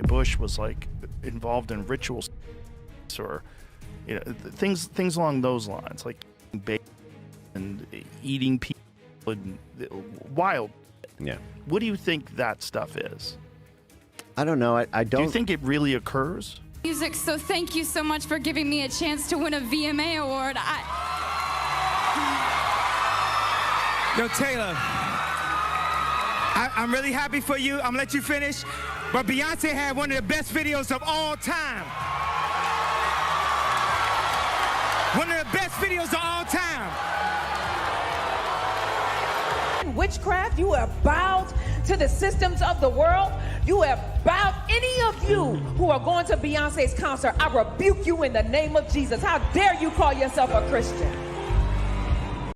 Bush was like involved in rituals or things along those lines, like bacon and eating people and wild. Yeah. What do you think that stuff is? I don't know. I don't. Do you think it really occurs? Music, so thank you so much for giving me a chance to win a VMA award. Yo, Taylor, I'm really happy for you. I'm gonna let you finish. But Beyonce had one of the best videos of all time. One of the best videos of all time. Witchcraft, you have bowed to the systems of the world. You have bowed. Any of you who are going to Beyonce's concert, I rebuke you in the name of Jesus. How dare you call yourself a Christian?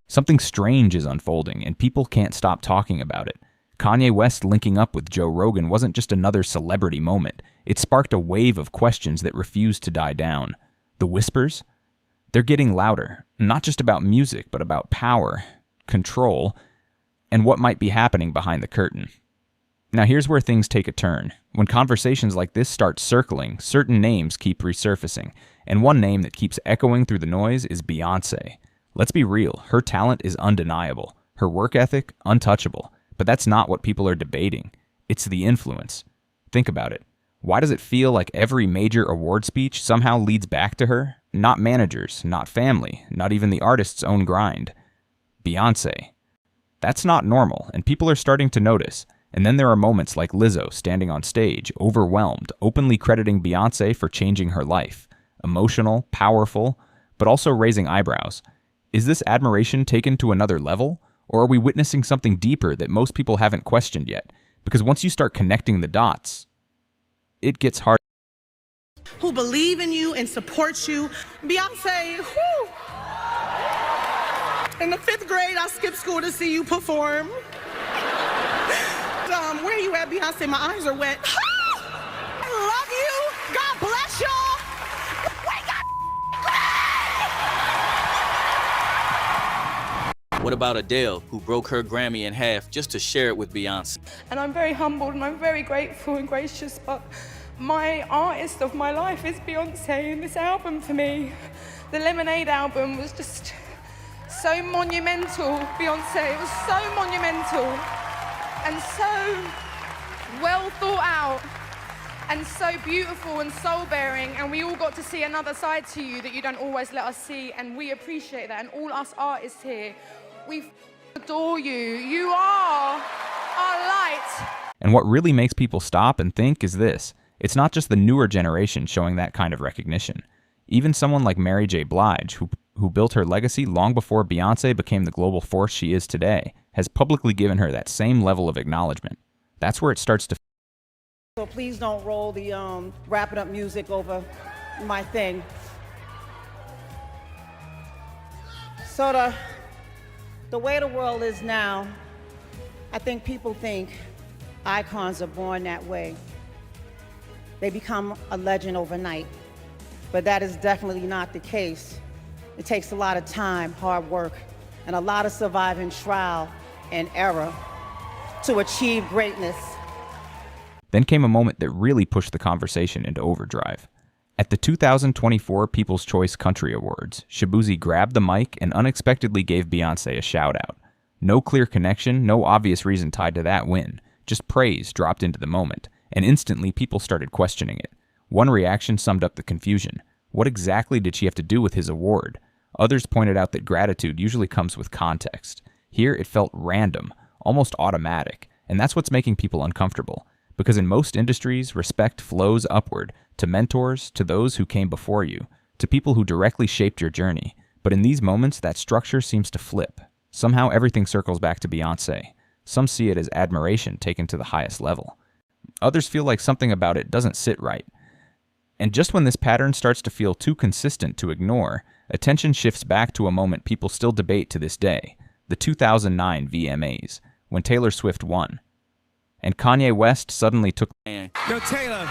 Something strange is unfolding, and people can't stop talking about it. Kanye West linking up with Joe Rogan wasn't just another celebrity moment. It sparked a wave of questions that refused to die down. The whispers? They're getting louder, not just about music, but about power, control, and what might be happening behind the curtain. Now here's where things take a turn. When conversations like this start circling, certain names keep resurfacing, and one name that keeps echoing through the noise is Beyonce. Let's be real, her talent is undeniable, her work ethic untouchable, but that's not what people are debating. It's the influence. Think about it. Why does it feel like every major award speech somehow leads back to her? Not managers, not family, not even the artist's own grind. Beyonce. That's not normal, and people are starting to notice. And then there are moments like Lizzo standing on stage, overwhelmed, openly crediting Beyonce for changing her life. Emotional, powerful, but also raising eyebrows. Is this admiration taken to another level? Or are we witnessing something deeper that most people haven't questioned yet? Because once you start connecting the dots, it gets hard. Who believe in you and support you. Beyonce, whoo! In the 5th grade, I skipped school to see you perform. Where you at, Beyonce? My eyes are wet. I love you. God bless y'all. What about Adele, who broke her Grammy in half just to share it with Beyonce? And I'm very humbled and I'm very grateful and gracious, but my artist of my life is Beyonce, and this album for me, the Lemonade album, was just so monumental, Beyonce. It was so monumental and so well thought out and so beautiful and soul-bearing, and we all got to see another side to you that you don't always let us see, and we appreciate that. And all us artists here, we adore you. You are our light. And what really makes people stop and think is this. It's not just the newer generation showing that kind of recognition. Even someone like Mary J. Blige, who built her legacy long before Beyonce became the global force she is today, has publicly given her that same level of acknowledgement. That's where it starts to. So please don't roll the wrap it up music over my thing. So the way the world is now, I think people think icons are born that way. They become a legend overnight, but that is definitely not the case. It takes a lot of time, hard work, and a lot of surviving trial and error to achieve greatness. Then came a moment that really pushed the conversation into overdrive. At the 2024 People's Choice Country Awards, Shabuzi grabbed the mic and unexpectedly gave Beyonce a shout-out. No clear connection, no obvious reason tied to that win, just praise dropped into the moment, and instantly people started questioning it. One reaction summed up the confusion. What exactly did she have to do with his award? Others pointed out that gratitude usually comes with context. Here it felt random, almost automatic, and that's what's making people uncomfortable. Because in most industries, respect flows upward, to mentors, to those who came before you, to people who directly shaped your journey. But in these moments, that structure seems to flip. Somehow everything circles back to Beyonce. Some see it as admiration taken to the highest level. Others feel like something about it doesn't sit right. And just when this pattern starts to feel too consistent to ignore, attention shifts back to a moment people still debate to this day, the 2009 VMAs, when Taylor Swift won. And Kanye West suddenly took. Yo, Taylor,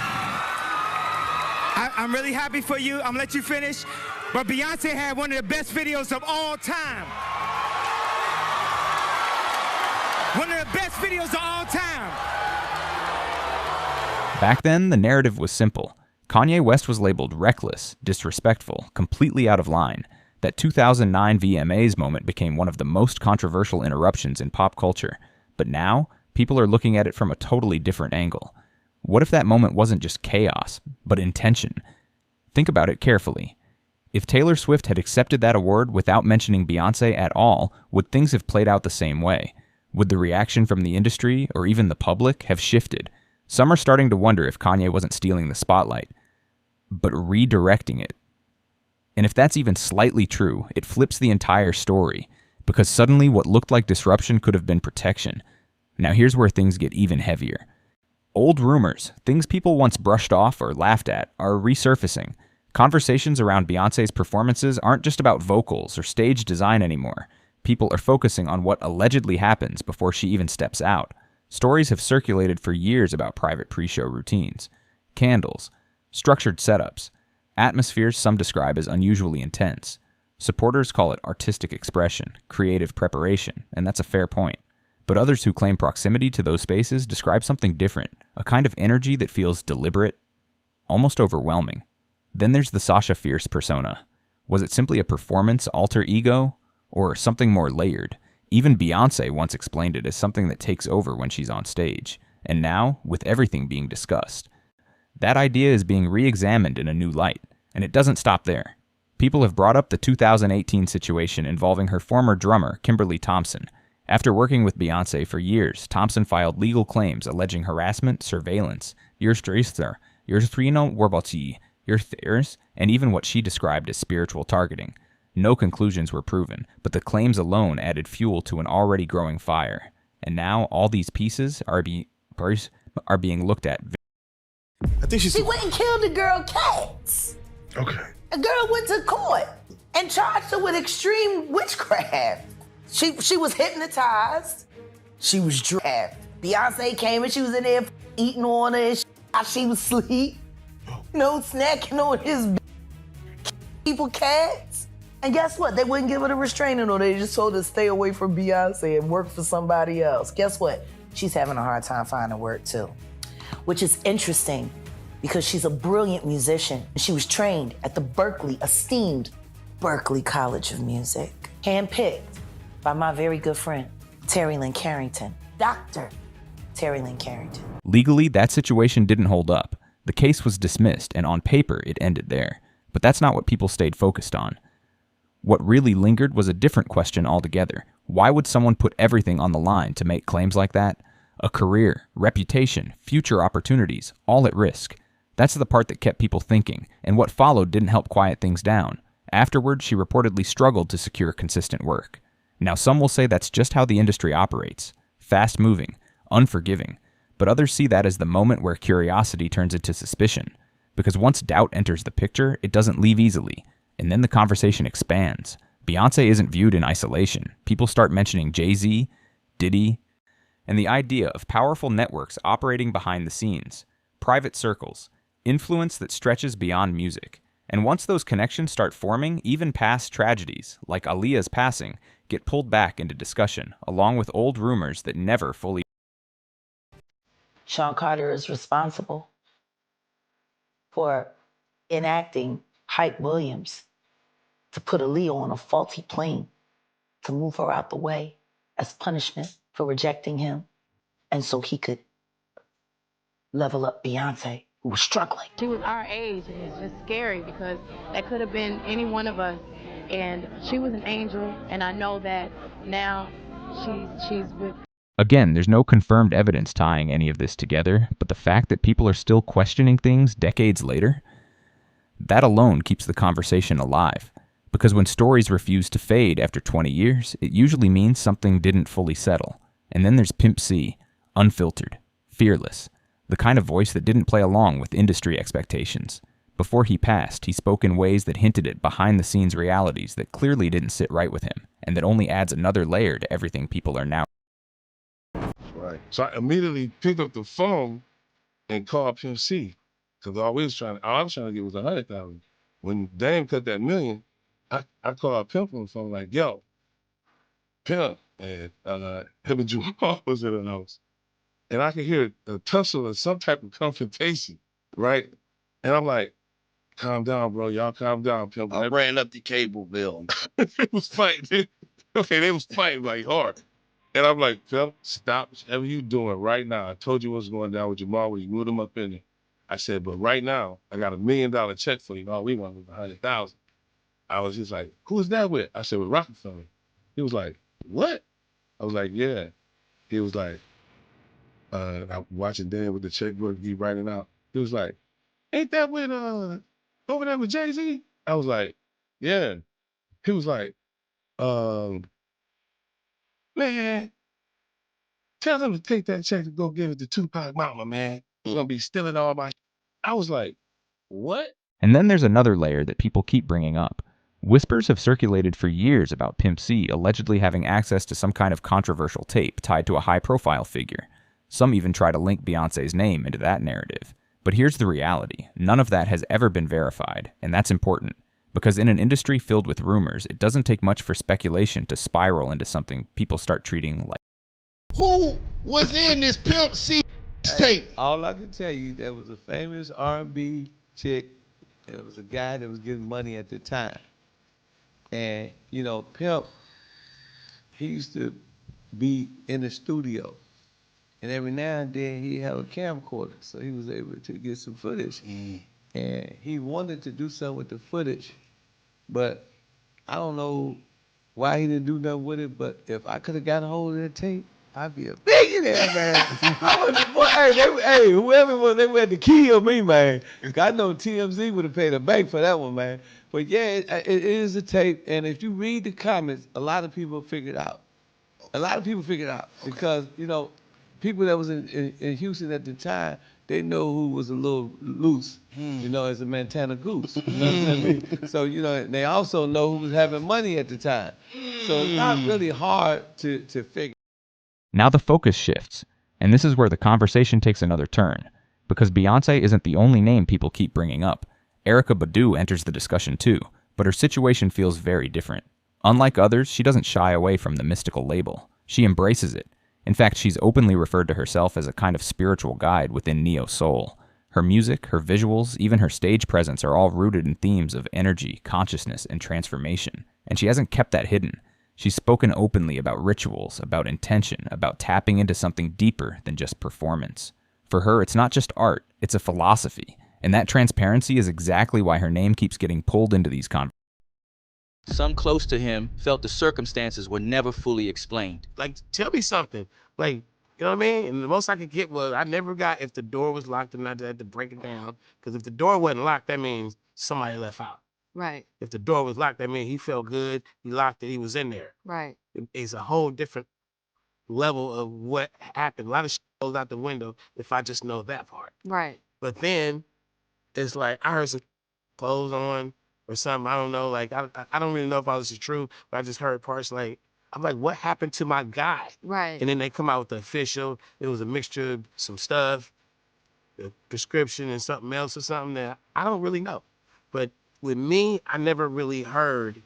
I'm really happy for you. I'm gonna let you finish. But Beyonce had one of the best videos of all time. One of the best videos of all time. Back then, the narrative was simple. Kanye West was labeled reckless, disrespectful, completely out of line. That 2009 VMAs moment became one of the most controversial interruptions in pop culture. But now, people are looking at it from a totally different angle. What if that moment wasn't just chaos, but intention? Think about it carefully. If Taylor Swift had accepted that award without mentioning Beyoncé at all, would things have played out the same way? Would the reaction from the industry, or even the public, have shifted? Some are starting to wonder if Kanye wasn't stealing the spotlight, but redirecting it. And if that's even slightly true, it flips the entire story, because suddenly what looked like disruption could have been protection. Now here's where things get even heavier. Old rumors, things people once brushed off or laughed at, are resurfacing. Conversations around Beyoncé's performances aren't just about vocals or stage design anymore. People are focusing on what allegedly happens before she even steps out. Stories have circulated for years about private pre-show routines, candles, structured setups, atmospheres some describe as unusually intense. Supporters call it artistic expression, creative preparation, and that's a fair point. But others who claim proximity to those spaces describe something different, a kind of energy that feels deliberate, almost overwhelming. Then there's the Sasha Fierce persona. Was it simply a performance alter ego, or something more layered? Even Beyoncé once explained it as something that takes over when she's on stage, and now, with everything being discussed, that idea is being re-examined in a new light, and it doesn't stop there. People have brought up the 2018 situation involving her former drummer, Kimberly Thompson. After working with Beyoncé for years, Thompson filed legal claims alleging harassment, surveillance, and even what she described as spiritual targeting. No conclusions were proven, but the claims alone added fuel to an already growing fire. And now all these pieces are being looked at. I think she went and killed the girl Cats. Okay. A girl went to court and charged her with extreme witchcraft. She was hypnotized. She was dragged. Beyonce came and she was in there eating on her and she was asleep. Snacking on his people Cats. And guess what? They wouldn't give her the restraining order. They just told her to stay away from Beyonce and work for somebody else. Guess what? She's having a hard time finding work too. Which is interesting because she's a brilliant musician. She was trained at the esteemed Berklee College of Music, handpicked by my very good friend, Terry Lynn Carrington, Dr. Terry Lynn Carrington. Legally, that situation didn't hold up. The case was dismissed, and on paper, it ended there. But that's not what people stayed focused on. What really lingered was a different question altogether. Why would someone put everything on the line to make claims like that? A career, reputation, future opportunities, all at risk. That's the part that kept people thinking, and what followed didn't help quiet things down. Afterward, she reportedly struggled to secure consistent work. Now, some will say that's just how the industry operates. Fast-moving, unforgiving. But others see that as the moment where curiosity turns into suspicion. Because once doubt enters the picture, it doesn't leave easily. And then the conversation expands. Beyoncé isn't viewed in isolation. People start mentioning Jay-Z, Diddy, and the idea of powerful networks operating behind the scenes, private circles, influence that stretches beyond music. And once those connections start forming, even past tragedies, like Aaliyah's passing, get pulled back into discussion, along with old rumors that never fully. Sean Carter is responsible for enacting Hype Williams to put Aaliyah on a faulty plane to move her out the way as punishment for rejecting him, and so he could level up Beyonce, who was struggling. She was our age, and it's just scary because that could have been any one of us. And she was an angel, and I know that now she's with. Again, there's no confirmed evidence tying any of this together, but the fact that people are still questioning things decades later, that alone keeps the conversation alive. Because when stories refuse to fade after 20 years, it usually means something didn't fully settle. And then there's Pimp C, unfiltered, fearless, the kind of voice that didn't play along with industry expectations. Before he passed, he spoke in ways that hinted at behind-the-scenes realities that clearly didn't sit right with him, and that only adds another layer to everything people are now. Right. So I immediately picked up the phone and called Pimp C, because all I was trying to get was 100,000. When Dame cut that million, I called Pimp on the phone like, yo, Pimp, and him and Jamal was in the house. and I could hear a tussle or some type of confrontation, right? And I'm like, calm down, bro. Y'all calm down, pimp. I ran up the cable bill. They was fighting. Okay, they was fighting like hard. And I'm like, pimp, stop whatever you doing right now. I told you what's going down with Jamal when you moved him up in there. I said, but right now, I got $1 million check for you. All we want was 100,000. I was just like, who's that with? I said, with Rockefeller. He was like, what? I was like, yeah. He was like, I'm watching Dan with the checkbook he writing out. He was like, ain't that with over there with Jay-Z? I was like, yeah. He was like, man, tell them to take that check and go give it to Tupac Mama, man. He's gonna be stealing all my. I was like, what? And then there's another layer that people keep bringing up. Whispers have circulated for years about Pimp C allegedly having access to some kind of controversial tape tied to a high-profile figure. Some even try to link Beyoncé's name into that narrative. But here's the reality. None of that has ever been verified, and that's important. Because in an industry filled with rumors, it doesn't take much for speculation to spiral into something people start treating like. Who was in this Pimp C tape? All I can tell you, there was a famous R&B chick. There was a guy that was getting money at the time. And, you know, Pimp, he used to be in the studio. And every now and then he had a camcorder, so he was able to get some footage. And he wanted to do something with the footage, but I don't know why he didn't do nothing with it, but if I could have got a hold of that tape, I'd be a billionaire, man. Whoever was, they had to kill me, man. I know TMZ would have paid a bank for that one, man. But yeah, it is a tape, and if you read the comments, a lot of people figured out. A lot of people figured out because, you know, people that was in Houston at the time, they know who was a little loose, you know, as a Montana goose. You know what I mean? So, you know, they also know who was having money at the time. So it's not really hard to figure. Now the focus shifts, and this is where the conversation takes another turn. Because Beyoncé isn't the only name people keep bringing up. Erykah Badu enters the discussion too, but her situation feels very different. Unlike others, she doesn't shy away from the mystical label. She embraces it. In fact, she's openly referred to herself as a kind of spiritual guide within neo-soul. Her music, her visuals, even her stage presence are all rooted in themes of energy, consciousness, and transformation. And she hasn't kept that hidden. She's spoken openly about rituals, about intention, about tapping into something deeper than just performance. For her, it's not just art, it's a philosophy. And that transparency is exactly why her name keeps getting pulled into these conversations. Some close to him felt the circumstances were never fully explained. Like, tell me something. Like, you know what I mean? And the most I could get was, I never got if the door was locked and I had to break it down. Because if the door wasn't locked, that means somebody left out. Right. If the door was locked, that means he felt good, he locked it, he was in there. Right. It's a whole different level of what happened. A lot of shit goes out the window if I just know that part. Right. But then, it's like, I heard some clothes on or something, I don't know, like, I don't really know if all this is true, but I just heard parts like, I'm like, what happened to my guy? Right. And then they come out with the official, it was a mixture of some stuff, a prescription and something else or something that I don't really know. But with me, I never really heard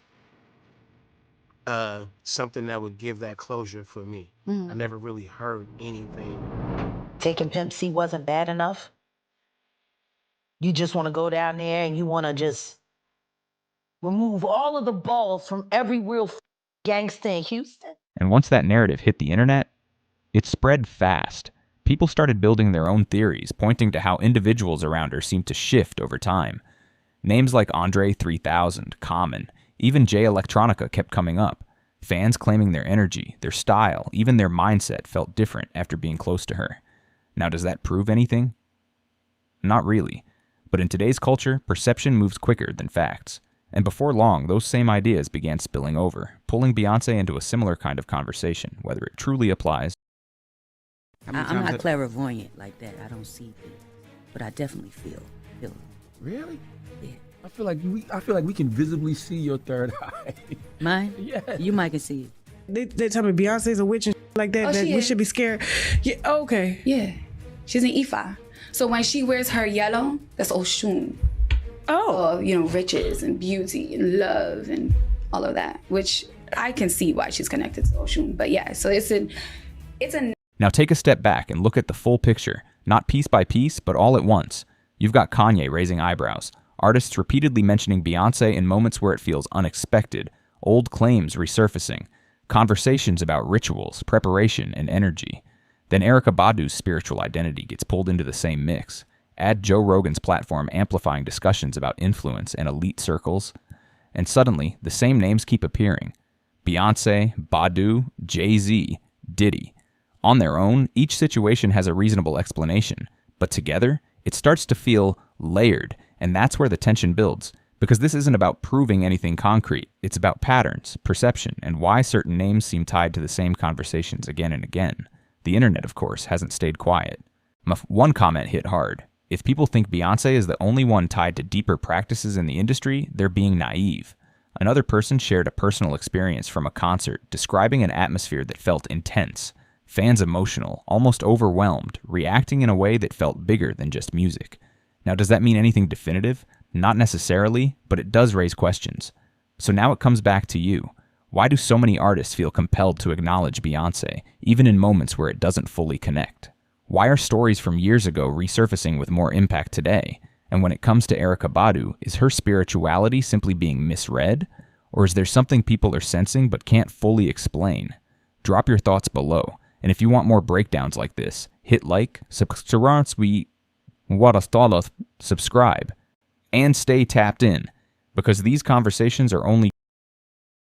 something that would give that closure for me. I never really heard anything. Taking Pimp C wasn't bad enough? You just want to go down there and you want to just remove all of the balls from every real gangster in Houston? And once that narrative hit the internet, it spread fast. People started building their own theories, pointing to how individuals around her seemed to shift over time. Names like Andre 3000, Common, even Jay Electronica kept coming up. Fans claiming their energy, their style, even their mindset felt different after being close to her. Now, does that prove anything? Not really. But in today's culture, perception moves quicker than facts. And before long, those same ideas began spilling over, pulling Beyoncé into a similar kind of conversation, whether it truly applies. I'm not clairvoyant like that. I don't see things, but I definitely feel them. Really? Yeah. I feel like we can visibly see your third eye. Mine? Yeah. You might can see it. They tell me Beyonce's a witch and like that, Oh, that she we is. should be scared. Yeah, okay. Yeah. She's an Ifa. So when she wears her yellow, that's Oshun. Oh. You know, riches and beauty and love and all of that, which I can see why she's connected to Oshun. But yeah, so it's a Now take a step back and look at the full picture, not piece by piece, but all at once. You've got Kanye raising eyebrows, artists repeatedly mentioning Beyonce in moments where it feels unexpected, old claims resurfacing, conversations about rituals, preparation, and energy. Then Erykah Badu's spiritual identity gets pulled into the same mix. Add Joe Rogan's platform amplifying discussions about influence and elite circles, and suddenly the same names keep appearing. Beyonce, Badu, Jay-Z, Diddy. On their own, each situation has a reasonable explanation, but together, it starts to feel layered, and that's where the tension builds. Because this isn't about proving anything concrete, it's about patterns, perception, and why certain names seem tied to the same conversations again and again. The internet, of course, hasn't stayed quiet. One comment hit hard. If people think Beyonce is the only one tied to deeper practices in the industry, they're being naive. Another person shared a personal experience from a concert, describing an atmosphere that felt intense. Fans emotional, almost overwhelmed, reacting in a way that felt bigger than just music. Now, does that mean anything definitive? Not necessarily, but it does raise questions. So now it comes back to you. Why do so many artists feel compelled to acknowledge Beyonce, even in moments where it doesn't fully connect? Why are stories from years ago resurfacing with more impact today? And when it comes to Erykah Badu, is her spirituality simply being misread? Or is there something people are sensing but can't fully explain? Drop your thoughts below. And if you want more breakdowns like this, hit like, subscribe, and stay tapped in, because these conversations are only